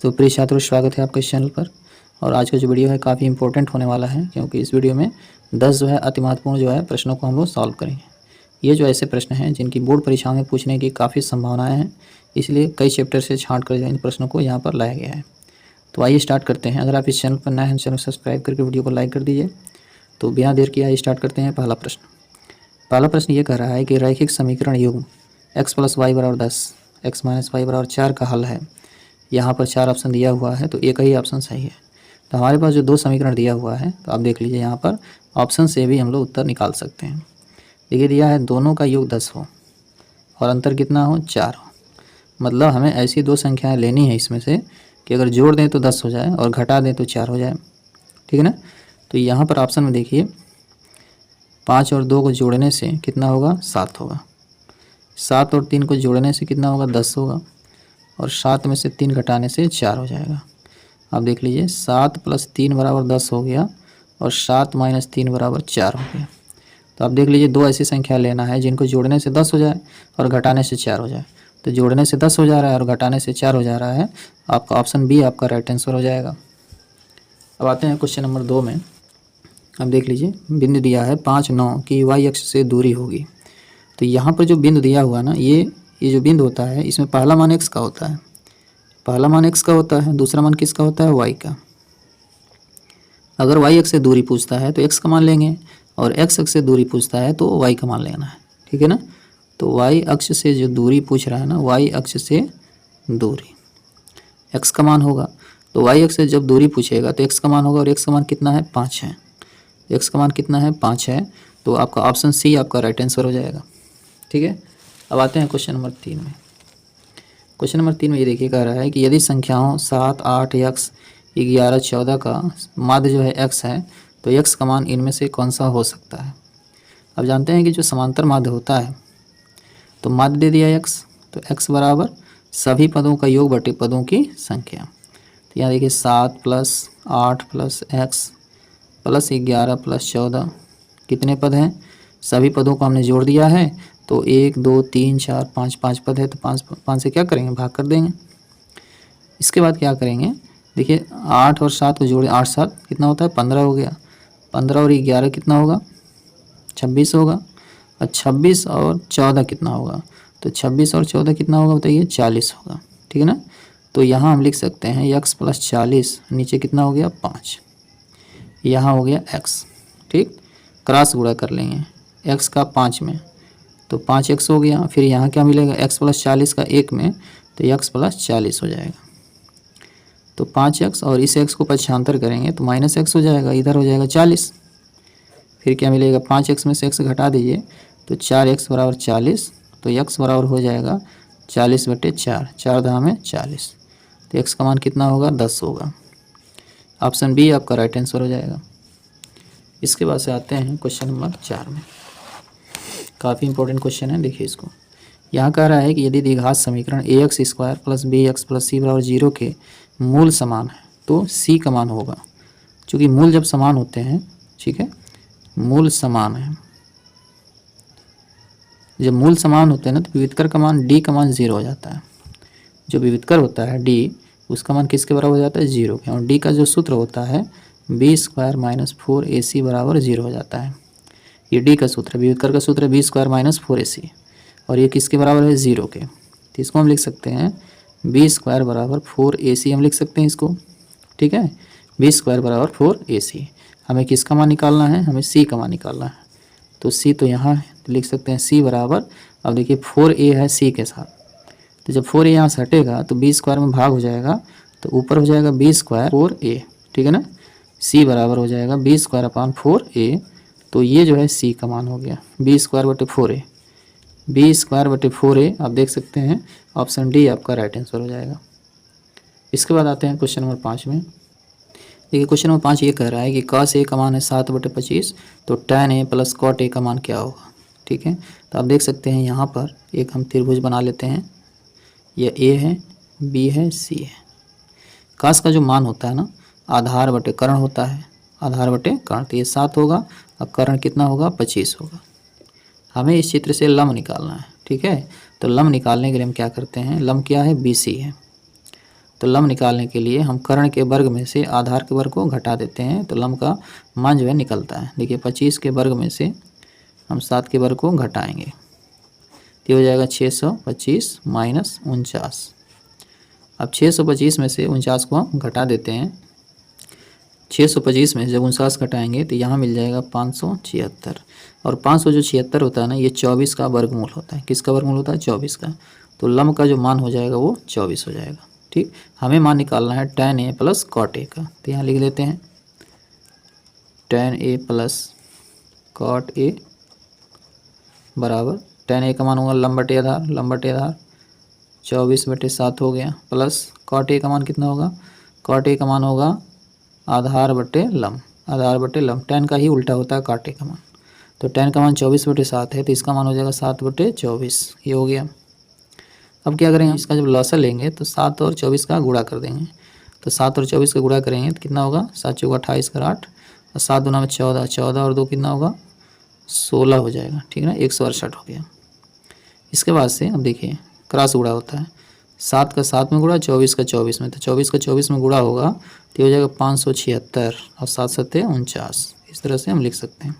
तो प्रिय छात्रों, स्वागत है आपका इस चैनल पर। और आज का जो वीडियो है काफ़ी इंपॉर्टेंट होने वाला है, क्योंकि इस वीडियो में 10 जो है अति महत्वपूर्ण जो है प्रश्नों को हम लोग सॉल्व करेंगे। ये जो ऐसे प्रश्न हैं जिनकी बोर्ड परीक्षाओं में पूछने की काफ़ी संभावनाएं हैं, इसलिए कई चैप्टर से छांट कर इन प्रश्नों को यहाँ पर लाया गया है। तो आइए स्टार्ट करते हैं। अगर आप इस चैनल पर नए हैं, चैनल सब्सक्राइब करके वीडियो को लाइक कर दीजिए। तो बिना देर किए आइए स्टार्ट करते हैं। पहला प्रश्न ये कह रहा है कि रैखिक समीकरण युग्म x + y = 10, x - y = 4 का हल है। यहाँ पर 4 ऑप्शन दिया हुआ है, तो एक ही ऑप्शन सही है। तो हमारे पास जो 2 समीकरण दिया हुआ है, तो आप देख लीजिए यहाँ पर ऑप्शन से भी हम लोग उत्तर निकाल सकते हैं। देखिए दिया है दोनों का योग 10 हो और अंतर कितना हो, 4 हो। मतलब हमें ऐसी 2 संख्याएं लेनी है इसमें से कि अगर जोड़ दें तो 10 हो जाए और घटा दें तो 4 हो जाए, ठीक है ना। तो यहाँ पर ऑप्शन में देखिए 5 और 2 को जोड़ने से कितना होगा, 7 होगा। 7 और 3 को जोड़ने से कितना होगा, 10 होगा। और 7 में से 3 घटाने से 4 हो जाएगा। आप देख लीजिए 7 + 3 = 10 हो गया और 7 - 3 = 4 हो गया। तो आप देख लीजिए 2 ऐसी संख्या लेना है जिनको जोड़ने से 10 हो जाए और घटाने से 4 हो जाए। तो जोड़ने से 10 हो जा रहा है और घटाने से 4 हो जा रहा है। आपका ऑप्शन बी आपका राइट आंसर हो जाएगा। अब आते हैं क्वेश्चन नंबर 2 में। अब देख लीजिए बिंदु दिया है 5, 9 की y अक्ष से दूरी होगी। तो यहाँ पर जो बिंदु दिया हुआ ना, ये जो बिंदु होता है इसमें पहला मान x का होता है। पहला मान x का होता है, दूसरा मान किसका होता है, y का। अगर y अक्ष से दूरी पूछता है तो x का मान लेंगे और x अक्ष से दूरी पूछता है तो y का मान लेना है, ठीक है ना। तो y अक्ष से जो दूरी पूछ रहा है ना, y अक्ष से दूरी x का मान होगा। तो y अक्ष से जब दूरी पूछेगा तो x का मान होगा और x का मान कितना है, 5 है। x का मान कितना है, 5 है। तो आपका ऑप्शन सी आपका राइट आंसर हो जाएगा, ठीक है। अब आते हैं क्वेश्चन नंबर 3 में। क्वेश्चन नंबर 3 में ये देखिए कह रहा है कि यदि संख्याओं 7, 8, x, 11, 14 का माध्य जो है x है, तो x का मान इनमें से कौन सा हो सकता है। अब जानते हैं कि जो समांतर माध्य होता है, तो माध्य दे दिया x, तो x बराबर सभी पदों का योग बटे पदों की संख्या। तो यहाँ देखिए 7 + 8 + x + 11 + 14 कितने पद हैं, सभी पदों को हमने जोड़ दिया है। तो 1, 2, 3, 4, 5 5 पद है, तो 5 से क्या करेंगे, भाग कर देंगे। इसके बाद क्या करेंगे, देखिए 8 और 7 को जोड़े, 8 7 कितना होता है, 15 हो गया। 15 और 11 कितना होगा, 26 होगा। और 26 और 14 कितना होगा, तो 26 और 14 कितना होगा बताइए, 40 होगा, ठीक है ना। तो यहाँ हम लिख सकते हैं x + 40, नीचे कितना हो गया, 5। यहाँ हो गया x, ठीक। क्रॉस गुणा कर लेंगे x का 5 में, तो 5x हो गया। फिर यहाँ क्या मिलेगा, x + 40 का 1 में, तो x + 40 हो जाएगा। तो 5x और इस x को पक्षांतर करेंगे तो -x हो जाएगा, इधर हो जाएगा 40। फिर क्या मिलेगा, 5x में से x घटा दीजिए तो 4x = 40। तो x बराबर हो जाएगा 40/4, 4 × में 40। तो x का मान कितना होगा, 10 होगा। ऑप्शन बी आपका राइट आंसर हो जाएगा। इसके बाद से आते हैं क्वेश्चन नंबर 4 में। काफ़ी इंपॉर्टेंट क्वेश्चन है, देखिए इसको। यहाँ कह रहा है कि यदि द्विघात समीकरण ax² + bx + c = 0 के मूल समान है तो c का मान होगा। चूँकि मूल जब समान होते हैं, ठीक है, मूल समान है, जब मूल समान होते हैं ना, तो विविधकर का मान d का मान 0 हो जाता है। जो विविधकर होता है d, उसका मान किसके बराबर हो जाता है, 0 के। और d का जो सूत्र होता है b² - 4ac = 0 हो जाता है। ये d का सूत्र है, विविधकर का सूत्र है b² - 4ac, और ये किसके बराबर है, 0 के। तो इसको हम लिख सकते हैं b² = 4ac, हम लिख सकते हैं इसको, ठीक है। b² = 4ac। हमें किसका मान निकालना है, हमें c का मान निकालना है। तो c तो यहाँ है, तो लिख सकते हैं c बराबर, अब देखिए 4a है c के साथ, तो जब 4a यहाँ से हटेगा तो b² में भाग हो जाएगा, तो ऊपर हो जाएगा b² 4a, ठीक है ना। c बराबर हो जाएगा b² / 4a। तो ये जो है c का मान हो गया, b² / 4a। b² / 4a आप देख सकते हैं, ऑप्शन डी आपका राइट आंसर हो जाएगा। इसके बाद आते हैं क्वेश्चन नंबर 5 में। देखिए क्वेश्चन नंबर 5 ये कह रहा है कि cos a का मान है 7/25, तो tan a + cot a का मान क्या होगा, ठीक है। तो आप देख सकते हैं यहाँ पर एक हम त्रिभुज बना लेते हैं। यह a है, b है, c है। cos का जो मान होता है ना, आधार बटे कर्ण होता है, आधार बटे कर्ण, तो ये 7 होगा और कर्ण कितना होगा, 25 होगा। हमें इस चित्र से लंब निकालना है, ठीक है। तो लंब निकालने के लिए हम क्या करते हैं, लंब क्या है, BC है। तो लम्ब निकालने के लिए हम कर्ण के वर्ग में से आधार के वर्ग को घटा देते हैं, तो लम्ब का मान जो है निकलता है। देखिए 25 के वर्ग में से हम 7 के वर्ग को घटाएंगे तो हो जाएगा 625 माइनस 49। अब 625 में से 49 को हम घटा देते हैं। 625 में जब 49 घटाएंगे तो यहाँ मिल जाएगा 576, और 576 होता है ना, ये 24 का वर्गमूल होता है। किसका वर्गमूल होता है? 24 का। तो लम्ब का जो मान हो जाएगा वो 24 हो जाएगा। ठीक, हमें मान निकालना है tan a plus cot a का, तो यहाँ लिख देते हैं tan a plus cot a बराबर tan a का मान होगा लम्ब बटे आधार, लम्ब बटे आधार 24/7 हो गया, प्लस cot a का मान कितना होगा? cot a का मान होगा आधार बटे लम्ब, आधार बटे लम्ब, tan का ही उल्टा होता है cot a का मान। तो tan का मान 24/7 है, तो इसका मान हो जाएगा 7/24, ये हो गया। अब क्या करेंगे, इसका जब लॉसा लेंगे तो 7 और 24 का गुणा कर देंगे। तो 7 और 24 का गुणा करेंगे तो कितना होगा? 7 चौका 28 का 8 और 7 दूना में 14, 14 और 2 कितना होगा? 16 हो जाएगा। ठीक है ना, 168 हो गया। इसके बाद से अब देखिए क्रॉस गुणा होता है, 7 का 7 में गुणा, 24 का 24 में, तो 24 का 24 में गुणा होगा तो हो जाएगा 576 और 7 7 49। इस तरह से हम लिख सकते हैं।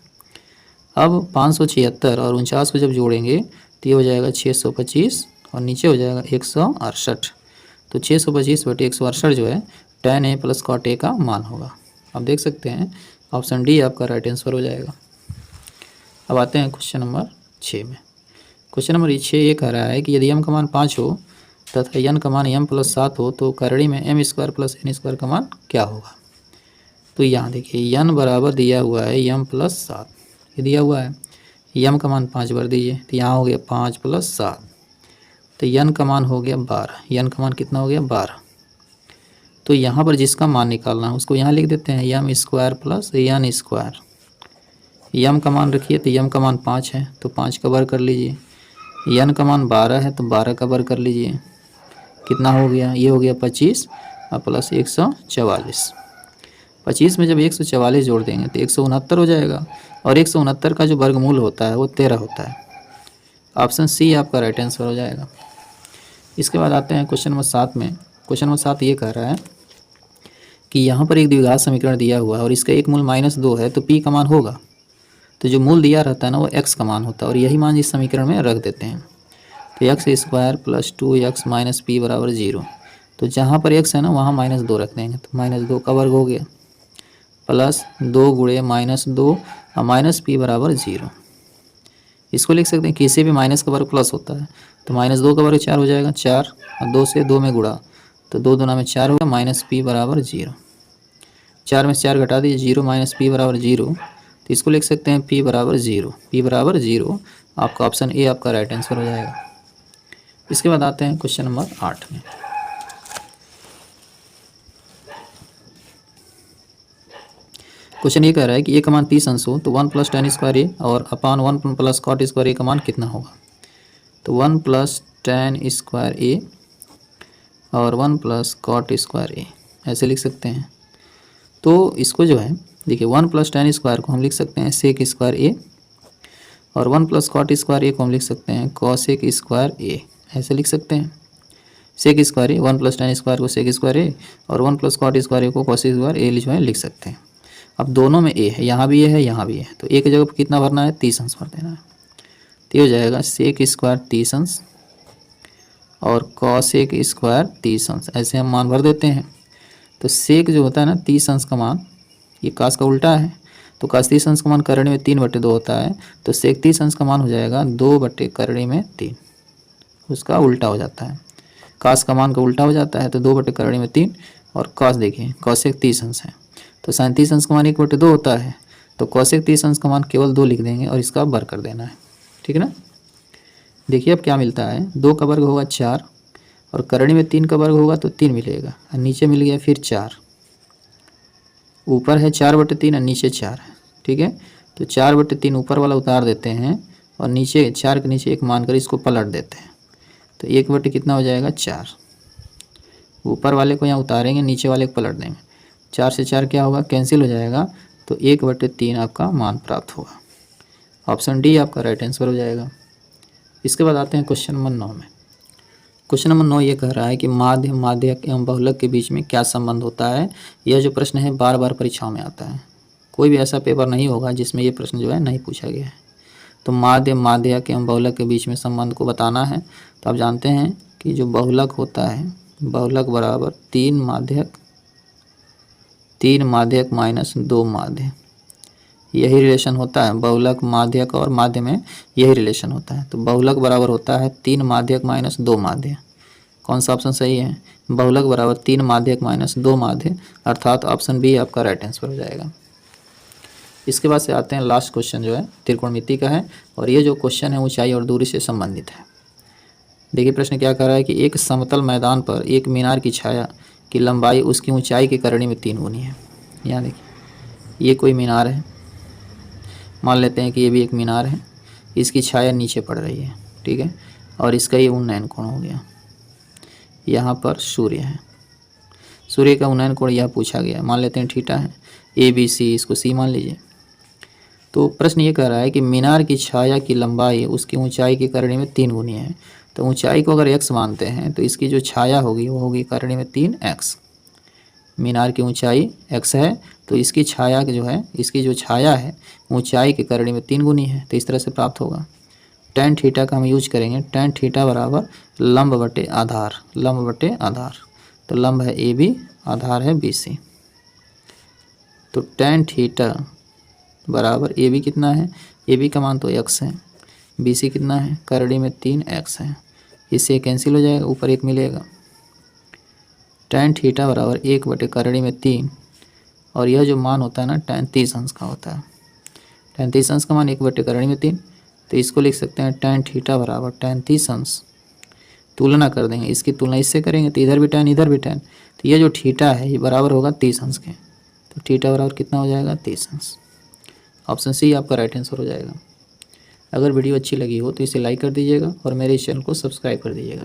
अब 576 और 49 को जब जोड़ेंगे तो ये हो जाएगा 625 और नीचे हो जाएगा 168। तो 625/168 जो है tan a plus cot a का मान होगा। आप देख सकते हैं ऑप्शन डी आपका राइट आंसर हो जाएगा। अब आते हैं क्वेश्चन नंबर 6 में। क्वेश्चन नंबर 6 ये कह रहा है कि यदि m का मान 5 हो तथा n का मान m प्लस 7 हो तो करड़ी में m² प्लस n² का मान क्या होगा? तो यहाँ देखिए n बराबर दिया हुआ है m प्लस 7, ये दिया हुआ है। m का मान 5 बार दीजिए तो यहाँ हो गया 5 प्लस 7, तो n का मान हो गया 12। n का मान कितना हो गया? 12। तो यहाँ पर जिसका मान निकालना है उसको यहाँ लिख देते हैं m² प्लस n²। m का मान रखिए तो m का मान 5 है तो 5 का वर्ग कर लीजिए, n का मान 12 है तो 12 का वर्ग कर लीजिए, कितना हो गया? ये हो गया 25 और प्लस 144। 25 में जब 144 जोड़ देंगे तो 169 हो जाएगा, और 169 का जो वर्गमूल होता है वो 13 होता है। ऑप्शन सी आपका राइट आंसर हो जाएगा। इसके बाद आते हैं क्वेश्चन नंबर 7 में। क्वेश्चन नंबर 7 ये कह रहा है कि यहाँ पर एक द्विघात समीकरण दिया हुआ है और इसका एक मूल -2 है तो p का मान होगा। तो जो मूल दिया रहता है ना वो x का मान होता है, और यही मान इस समीकरण में रख देते हैं। तो x² plus 2x minus p बराबर 0। तो जहाँ पर x है ना वहाँ -2 रख देंगे, तो -2 का वर्ग हो गया प्लस 2 गुणे -2 और -p बराबर 0। इसको लिख सकते हैं किसी भी माइनस का वर्ग प्लस होता है, तो -2 का वर्ग 4 हो जाएगा, 4 और 2 से 2 में गुणा तो 2 दूना में 4 होगा, -p बराबर 0। 4 में से 4 घटा दीजिए, 0 -p बराबर 0। तो इसको लिख सकते हैं p बराबर 0, p बराबर 0। आपका ऑप्शन ए आपका राइट आंसर हो जाएगा। इसके बाद आते हैं क्वेश्चन नंबर 8 में। क्वेश्चन ये कह रहा है कि a का मान 30 अंश हो तो 1 प्लस tan² a और अपान 1 प्लस cot² a का मान कितना होगा? तो 1 प्लस tan² a और 1 प्लस cot² a ऐसे लिख सकते हैं। तो इसको जो है देखिए 1 प्लस tan² को हम लिख सकते हैं sec² a और 1 प्लस cot² a को हम लिख सकते हैं cosec² a, ऐसे लिख सकते हैं। sec² a 1 प्लस tan² को sec² a और 1 प्लस cot² a को cosec² a जो है लिख सकते हैं। अब दोनों में a है, यहाँ भी a है यहाँ भी है, तो a की जगह पर कितना भरना है? 30 अंश भर देना है। तो ये हो जाएगा sec² 30 अंश और cosec² 30 अंश, ऐसे हम मान भर देते हैं। तो सेक जो होता है ना 30 अंश का मान, ये कास का उल्टा है, तो कास 30 अंश का मान करणी में 3/2 होता है, तो सेक 30 अंश का मान हो जाएगा 2/करणी में 3, उसका उल्टा हो जाता है। कास का मान का उल्टा हो जाता है तो 2/करणी में 3, और कॉस देखिए कॉसेक 30 अंश है तो sin 30 अंश का मान 1/2 होता है, तो कॉसेक 30 अंश का मान केवल 2 लिख देंगे और इसका वर्ग कर देना है। ठीक है ना, देखिए अब क्या मिलता है, 2 का वर्ग होगा 4 और करणी में 3 का वर्ग होगा तो 3 मिलेगा, और नीचे मिल गया फिर 4, ऊपर है 4/3 और नीचे 4 है। ठीक है, तो 4/3 ऊपर वाला उतार देते हैं और नीचे 4 के नीचे 1 मानकर इसको पलट देते हैं, तो 1 कितना हो जाएगा 4। ऊपर वाले को यहाँ उतारेंगे, नीचे वाले को पलट देंगे, 4 से 4 क्या होगा? कैंसिल हो जाएगा, तो 1/3 आपका मान प्राप्त होगा। ऑप्शन डी आपका राइट आंसर हो जाएगा। इसके बाद आते हैं क्वेश्चन नंबर 9 में। क्वेश्चन नंबर 9 ये कह रहा है कि माध्य, माध्यक एवं बहुलक के बीच में क्या संबंध होता है। यह जो प्रश्न है बार बार परीक्षाओं में आता है, कोई भी ऐसा पेपर नहीं होगा जिसमें ये प्रश्न जो है नहीं पूछा गया है। तो माध्य, माध्यक एवं बहुलक के बीच में संबंध को बताना है। तो आप जानते हैं कि जो बहुलक होता है, बहुलक बराबर 3 माध्यक माइनस 2 माध्य, यही रिलेशन होता है। बहुलक, माध्यक और माध्य में यही रिलेशन होता है। तो बहुलक बराबर होता है 3 माध्यक माइनस 2 माध्य। कौन सा ऑप्शन सही है? बहुलक बराबर 3 माध्यक माइनस 2 माध्य, अर्थात ऑप्शन बी आपका राइट आंसर हो जाएगा। इसके बाद से आते हैं लास्ट क्वेश्चन जो है त्रिकोणमिति का है, और ये जो क्वेश्चन है ऊंचाई और दूरी से संबंधित है। देखिए प्रश्न क्या कह रहा है कि एक समतल मैदान पर एक मीनार की छाया की लंबाई उसकी ऊंचाई की करणी में 3 गुनी है। यहाँ देखिए ये कोई मीनार है, मान लेते हैं कि ये भी एक मीनार है, इसकी छाया नीचे पड़ रही है, ठीक है, और इसका ये उन्नयन कोण हो गया। यहाँ पर सूर्य है, सूर्य का उन्नयन कोण यह पूछा गया, मान लेते हैं थीटा है, ए बी सी, इसको सी मान लीजिए। तो प्रश्न ये कह रहा है कि मीनार की छाया की लंबाई उसकी ऊंचाई की करणी में 3 गुनी है। तो ऊंचाई को अगर x मानते हैं तो इसकी जो छाया होगी वो होगी करणी में 3x। मीनार की ऊंचाई x है तो इसकी छाया जो है, इसकी जो छाया है ऊंचाई की करणी में 3 गुनी है। तो इस तरह से प्राप्त होगा। tan थीटा का हम यूज करेंगे, tan थीटा बराबर लंब बटे आधार, लंब बटे आधार। तो लंब है ए बी, आधार है बी सी। तो tan थीटा बराबर ए बी कितना है, ए बी का मान तो x है, बी सी कितना है, करणी में 3x है, इससे कैंसिल हो जाएगा, ऊपर 1 मिलेगा। tan थीटा बराबर 1 बटे करणी में 3, और यह जो मान होता है ना tan 30 अंश का होता है। tan 30 अंश का मान 1 बटे करणी में 3, तो इसको लिख सकते हैं tan थीटा बराबर tan 30 अंश, तुलना कर देंगे, इसकी तुलना इससे करेंगे तो इधर भी tan इधर भी tan, तो ये जो थीटा है ये बराबर होगा 30 अंश के। तो थीटा बराबर कितना हो जाएगा, 30 अंश। ऑप्शन सी आपका राइट आंसर हो जाएगा। अगर वीडियो अच्छी लगी हो तो इसे लाइक कर दीजिएगा और मेरे इस चैनल को सब्सक्राइब कर दीजिएगा।